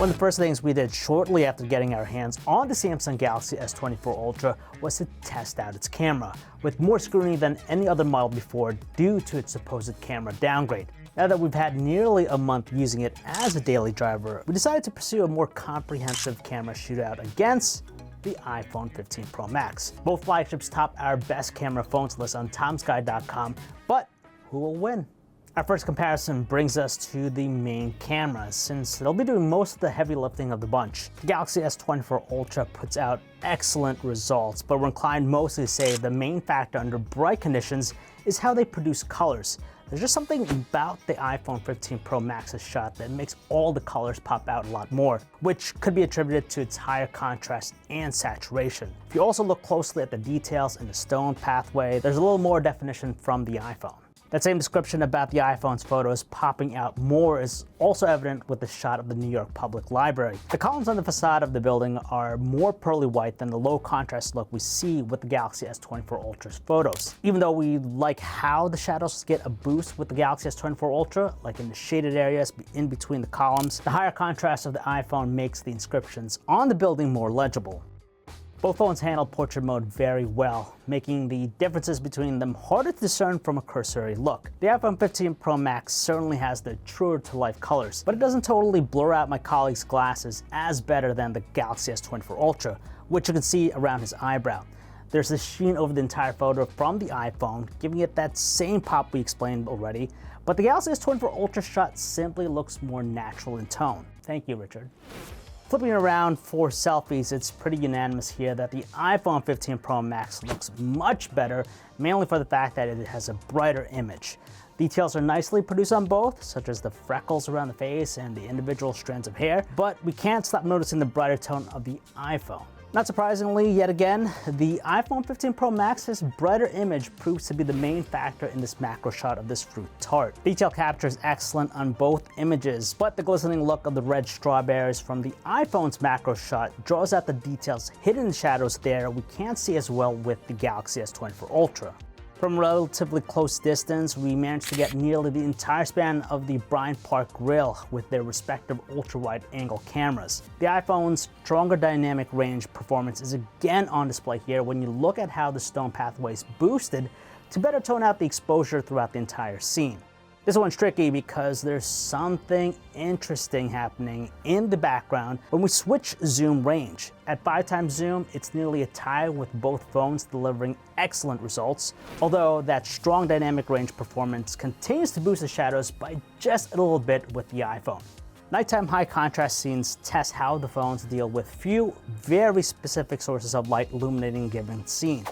One of the first things we did shortly after getting our hands on the Samsung Galaxy S24 Ultra was to test out its camera, with more scrutiny than any other model before due to its supposed camera downgrade. Now that we've had nearly a month using it as a daily driver, we decided to pursue a more comprehensive camera shootout against the iPhone 15 Pro Max. Both flagships top our best camera phones list on tomsky.com, but who will win? Our first comparison brings us to the main camera, since they'll be doing most of the heavy lifting of the bunch. The Galaxy S24 Ultra puts out excellent results, but we're inclined mostly to say the main factor under bright conditions is how they produce colors. There's just something about the iPhone 15 Pro Max's shot that makes all the colors pop out a lot more, which could be attributed to its higher contrast and saturation. If you also look closely at the details in the stone pathway, there's a little more definition from the iPhone. That same description about the iPhone's photos popping out more is also evident with the shot of the New York Public Library. The columns on the facade of the building are more pearly white than the low contrast look we see with the Galaxy S24 Ultra's photos. Even though we like how the shadows get a boost with the Galaxy S24 Ultra, like in the shaded areas in between the columns, the higher contrast of the iPhone makes the inscriptions on the building more legible. Both phones handle portrait mode very well, making the differences between them harder to discern from a cursory look. The iPhone 15 Pro Max certainly has the truer-to-life colors, but it doesn't totally blur out my colleague's glasses as better than the Galaxy S24 Ultra, which you can see around his eyebrow. There's a sheen over the entire photo from the iPhone, giving it that same pop we explained already, but the Galaxy S24 Ultra shot simply looks more natural in tone. Thank you, Richard. Flipping around for selfies, it's pretty unanimous here that the iPhone 15 Pro Max looks much better, mainly for the fact that it has a brighter image. Details are nicely produced on both, such as the freckles around the face and the individual strands of hair, but we can't stop noticing the brighter tone of the iPhone. Not surprisingly, yet again, the iPhone 15 Pro Max's brighter image proves to be the main factor in this macro shot of this fruit tart. Detail capture is excellent on both images, but the glistening look of the red strawberries from the iPhone's macro shot draws out the details hidden in shadows there we can't see as well with the Galaxy S24 Ultra. From a relatively close distance, we managed to get nearly the entire span of the Bryant Park Grill with their respective ultra-wide angle cameras. The iPhone's stronger dynamic range performance is again on display here when you look at how the stone pathway is boosted to better tone out the exposure throughout the entire scene. This one's tricky because there's something interesting happening in the background when we switch zoom range. At 5x zoom, it's nearly a tie with both phones delivering excellent results, although that strong dynamic range performance continues to boost the shadows by just a little bit with the iPhone. Nighttime high contrast scenes test how the phones deal with few, very specific sources of light illuminating a given scene.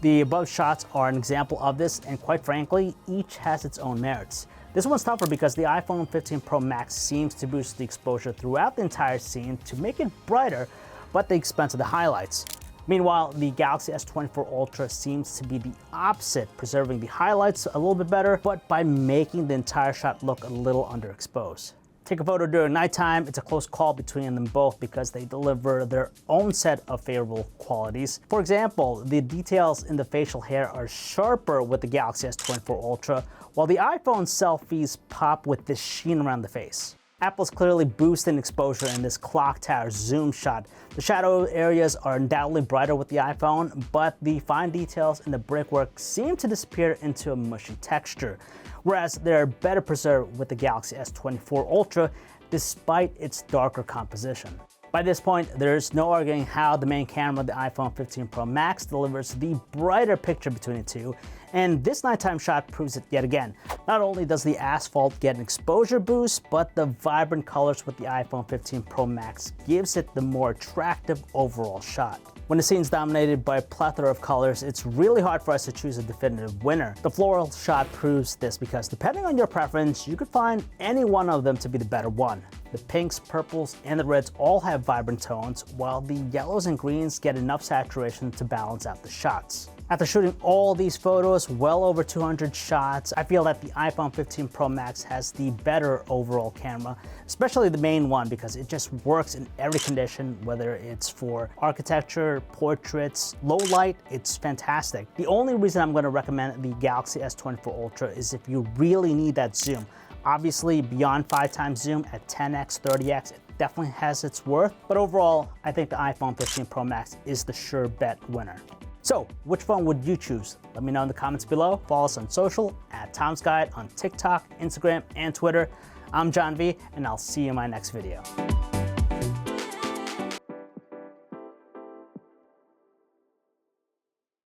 The above shots are an example of this, and quite frankly, each has its own merits. This one's tougher because the iPhone 15 Pro Max seems to boost the exposure throughout the entire scene to make it brighter, but at the expense of the highlights. Meanwhile, the Galaxy S24 Ultra seems to be the opposite, preserving the highlights a little bit better, but by making the entire shot look a little underexposed. Take a photo during nighttime, it's a close call between them both because they deliver their own set of favorable qualities. For example, the details in the facial hair are sharper with the Galaxy S24 Ultra, while the iPhone selfies pop with this sheen around the face. Apple's clearly boosting exposure in this clock tower zoom shot. The shadow areas are undoubtedly brighter with the iPhone, but the fine details in the brickwork seem to disappear into a mushy texture, whereas they're better preserved with the Galaxy S24 Ultra despite its darker composition. By this point, there's no arguing how the main camera of the iPhone 15 Pro Max delivers the brighter picture between the two, and this nighttime shot proves it yet again. Not only does the asphalt get an exposure boost, but the vibrant colors with the iPhone 15 Pro Max gives it the more attractive overall shot. When the scene's dominated by a plethora of colors, it's really hard for us to choose a definitive winner. The floral shot proves this because depending on your preference, you could find any one of them to be the better one. The pinks, purples, and the reds all have vibrant tones, while the yellows and greens get enough saturation to balance out the shots. After shooting all these photos, well over 200 shots, I feel that the iPhone 15 Pro Max has the better overall camera, especially the main one because it just works in every condition, whether it's for architecture, portraits, low light, it's fantastic. The only reason I'm going to recommend the Galaxy S24 Ultra is if you really need that zoom. Obviously, beyond 5x zoom at 10x, 30x, definitely has its worth, but overall, I think the iPhone 15 Pro Max is the sure bet winner. So, which phone would you choose? Let me know in the comments below. Follow us on social at Tom's Guide on TikTok, Instagram, and Twitter. I'm John V, and I'll see you in my next video.